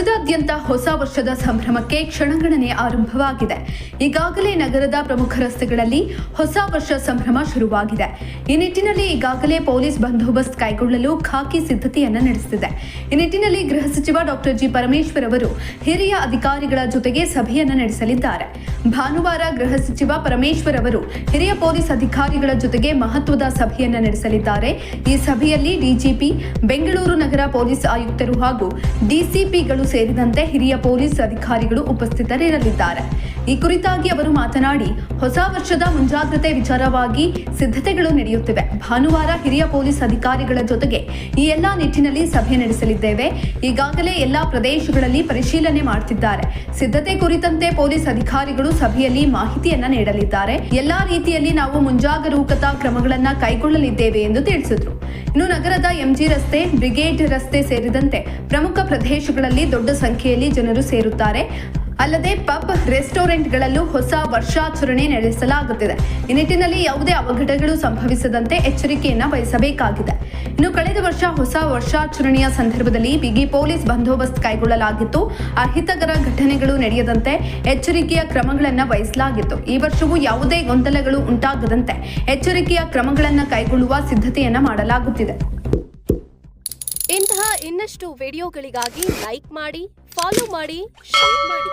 ರಾಜ್ಯದಾದ್ಯಂತ ಹೊಸ ವರ್ಷದ ಸಂಭ್ರಮಕ್ಕೆ ಕ್ಷಣಗಣನೆ ಆರಂಭವಾಗಿದೆ. ಈಗಾಗಲೇ ನಗರದ ಪ್ರಮುಖ ರಸ್ತೆಗಳಲ್ಲಿ ಹೊಸ ವರ್ಷ ಸಂಭ್ರಮ ಶುರುವಾಗಿದೆ. ಈ ನಿಟ್ಟಿನಲ್ಲಿ ಈಗಾಗಲೇ ಪೊಲೀಸ್ ಬಂದೋಬಸ್ತ್ ಕೈಗೊಳ್ಳಲು ಖಾಕಿ ಸಿದ್ಧತೆಯನ್ನು ನಡೆಸುತ್ತಿದೆ. ಈ ನಿಟ್ಟಿನಲ್ಲಿ ಗೃಹ ಸಚಿವ ಡಾಕ್ಟರ್ ಜಿ ಪರಮೇಶ್ವರ್ ಅವರು ಹಿರಿಯ ಅಧಿಕಾರಿಗಳ ಜೊತೆಗೆ ಸಭೆಯನ್ನು ನಡೆಸಲಿದ್ದಾರೆ. ಭಾನುವಾರ ಗೃಹ ಸಚಿವ ಪರಮೇಶ್ವರ್ ಅವರು ಹಿರಿಯ ಪೊಲೀಸ್ ಅಧಿಕಾರಿಗಳ ಜೊತೆಗೆ ಮಹತ್ವದ ಸಭೆಯನ್ನು ನಡೆಸಲಿದ್ದಾರೆ. ಈ ಸಭೆಯಲ್ಲಿ ಡಿಜಿಪಿ, ಬೆಂಗಳೂರು ನಗರ ಪೊಲೀಸ್ ಆಯುಕ್ತರು ಹಾಗೂ ಡಿಸಿಪಿಗಳು ಸೇರಿದಂತೆ ಹಿರಿಯ ಪೊಲೀಸ್ ಅಧಿಕಾರಿಗಳು ಉಪಸ್ಥಿತರಿರಲಿದ್ದಾರೆ. ಈ ಕುರಿತಾಗಿ ಅವರು ಮಾತನಾಡಿ, ಹೊಸ ವರ್ಷದ ಮುಂಜಾಗ್ರತೆ ವಿಚಾರವಾಗಿ ಸಿದ್ಧತೆಗಳು ನಡೆಯುತ್ತಿವೆ. ಭಾನುವಾರ ಹಿರಿಯ ಪೊಲೀಸ್ ಅಧಿಕಾರಿಗಳ ಜೊತೆಗೆ ಈ ಎಲ್ಲಾ ನಿಟ್ಟಿನಲ್ಲಿ ಸಭೆ ನಡೆಸಲಿದ್ದೇವೆ. ಈಗಾಗಲೇ ಎಲ್ಲಾ ಪ್ರದೇಶಗಳಲ್ಲಿ ಪರಿಶೀಲನೆ ಮಾಡುತ್ತಿದ್ದಾರೆ. ಸಿದ್ಧತೆ ಕುರಿತಂತೆ ಪೊಲೀಸ್ ಅಧಿಕಾರಿಗಳು ಸಭೆಯಲ್ಲಿ ಮಾಹಿತಿಯನ್ನ ನೀಡಲಿದ್ದಾರೆ. ಎಲ್ಲಾ ರೀತಿಯಲ್ಲಿ ನಾವು ಮುಂಜಾಗರೂಕತಾ ಕ್ರಮಗಳನ್ನು ಕೈಗೊಳ್ಳಲಿದ್ದೇವೆ ಎಂದು ತಿಳಿಸಿದರು. ಇನ್ನು ನಗರದ ಎಂಜಿ ರಸ್ತೆ, ಬ್ರಿಗೇಡ್ ರಸ್ತೆ ಸೇರಿದಂತೆ ಪ್ರಮುಖ ಪ್ರದೇಶಗಳಲ್ಲಿ ದೊಡ್ಡ ಸಂಖ್ಯೆಯಲ್ಲಿ ಜನರು ಸೇರುತ್ತಾರೆ. ಅಲ್ಲದೆ ಪಬ್, ರೆಸ್ಟೋರೆಂಟ್ಗಳಲ್ಲೂ ಹೊಸ ವರ್ಷಾಚರಣೆ ನಡೆಸಲಾಗುತ್ತಿದೆ. ಈ ನಿಟ್ಟಿನಲ್ಲಿ ಯಾವುದೇ ಅವಘಡಗಳು ಸಂಭವಿಸದಂತೆ ಎಚ್ಚರಿಕೆಯನ್ನು ವಹಿಸಬೇಕಾಗಿದೆ. ಇನ್ನು ಕಳೆದ ವರ್ಷ ಹೊಸ ವರ್ಷಾಚರಣೆಯ ಸಂದರ್ಭದಲ್ಲಿ ಬಿಗಿ ಪೊಲೀಸ್ ಬಂದೋಬಸ್ತ್ ಕೈಗೊಳ್ಳಲಾಗಿತ್ತು. ಅಹಿತಕರ ಘಟನೆಗಳು ನಡೆಯದಂತೆ ಎಚ್ಚರಿಕೆಯ ಕ್ರಮಗಳನ್ನು ವಹಿಸಲಾಗಿತ್ತು. ಈ ವರ್ಷವೂ ಯಾವುದೇ ಗೊಂದಲಗಳು ಉಂಟಾಗದಂತೆ ಎಚ್ಚರಿಕೆಯ ಕ್ರಮಗಳನ್ನು ಕೈಗೊಳ್ಳುವ ಸಿದ್ಧತೆಯನ್ನು ಮಾಡಲಾಗುತ್ತಿದೆ. ಇಂತಹ ಇನ್ನಷ್ಟು ವಿಡಿಯೋಗಳಿಗಾಗಿ ಲೈಕ್ ಮಾಡಿ, ಫಾಲೋ ಮಾಡಿ, ಶೇರ್ ಮಾಡಿ.